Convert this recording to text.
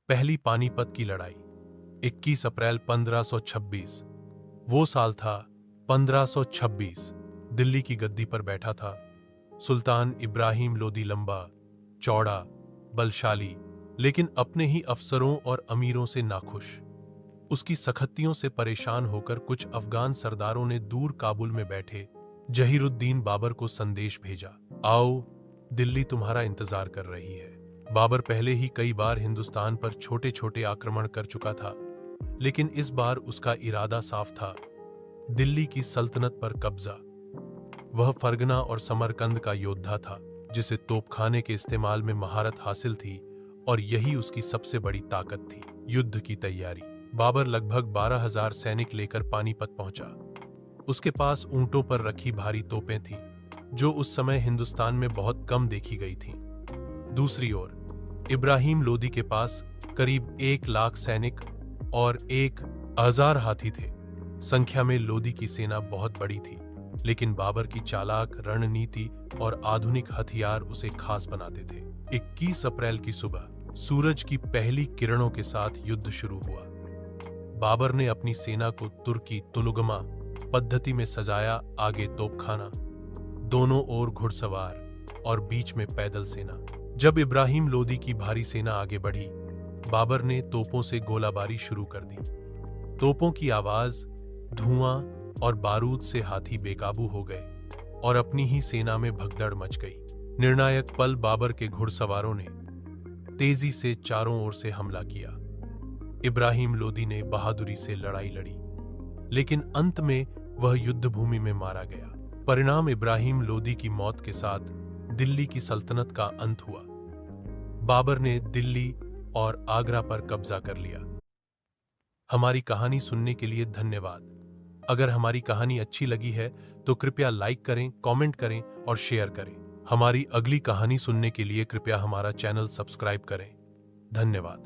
पहली पानीपत की लड़ाई 21 अप्रैल 1526। वो साल था 1526। दिल्ली की गद्दी पर बैठा था सुल्तान इब्राहिम लोदी, लंबा चौड़ा बलशाली, लेकिन अपने ही अफसरों और अमीरों से नाखुश। उसकी सख्तियों से परेशान होकर कुछ अफगान सरदारों ने दूर काबुल में बैठे जहीरुद्दीन बाबर को संदेश भेजा, आओ, दिल्ली तुम्हारा इंतजार कर रही है। बाबर पहले ही कई बार हिंदुस्तान पर छोटे छोटे आक्रमण कर चुका था, लेकिन इस बार उसका इरादा साफ था, दिल्ली की सल्तनत पर कब्जा। वह फरगना और समरकंद का योद्धा था, जिसे तोपखाने के इस्तेमाल में महारत हासिल थी, और यही उसकी सबसे बड़ी ताकत थी। युद्ध की तैयारी। बाबर लगभग 12,000 सैनिक लेकर पानीपत पहुंचा। उसके पास ऊंटों पर रखी भारी तोपें थीं, जो उस समय हिंदुस्तान में बहुत कम देखी गई थीं। दूसरी ओर इब्राहिम लोदी के पास करीब 1 लाख सैनिक और 1,000 हाथी थे। संख्या में लोदी की सेना बहुत बड़ी थी, लेकिन बाबर की चालाक रणनीति और आधुनिक हथियार उसे खास बनाते थे। 21 अप्रैल की सुबह सूरज की पहली किरणों के साथ युद्ध शुरू हुआ। बाबर ने अपनी सेना को तुर्की तुलुगमा पद्धति में सजाया, आगे तोपखाना, दोनों ओर घुड़सवार और बीच में पैदल सेना। जब इब्राहिम लोदी की भारी सेना आगे बढ़ी, बाबर ने तोपों से गोलाबारी शुरू कर दी। तोपों की आवाज, धुआं और बारूद से हाथी बेकाबू हो गए और अपनी ही सेना में भगदड़ मच गई। निर्णायक पल, बाबर के घुड़सवारों ने तेजी से चारों ओर से हमला किया। इब्राहिम लोदी ने बहादुरी से लड़ाई लड़ी, लेकिन अंत में वह युद्ध भूमि में मारा गया। परिणाम, इब्राहिम लोदी की मौत के साथ दिल्ली की सल्तनत का अंत हुआ। बाबर ने दिल्ली और आगरा पर कब्जा कर लिया। हमारी कहानी सुनने के लिए धन्यवाद। अगर हमारी कहानी अच्छी लगी है तो कृपया लाइक करें, कमेंट करें और शेयर करें। हमारी अगली कहानी सुनने के लिए कृपया हमारा चैनल सब्सक्राइब करें। धन्यवाद।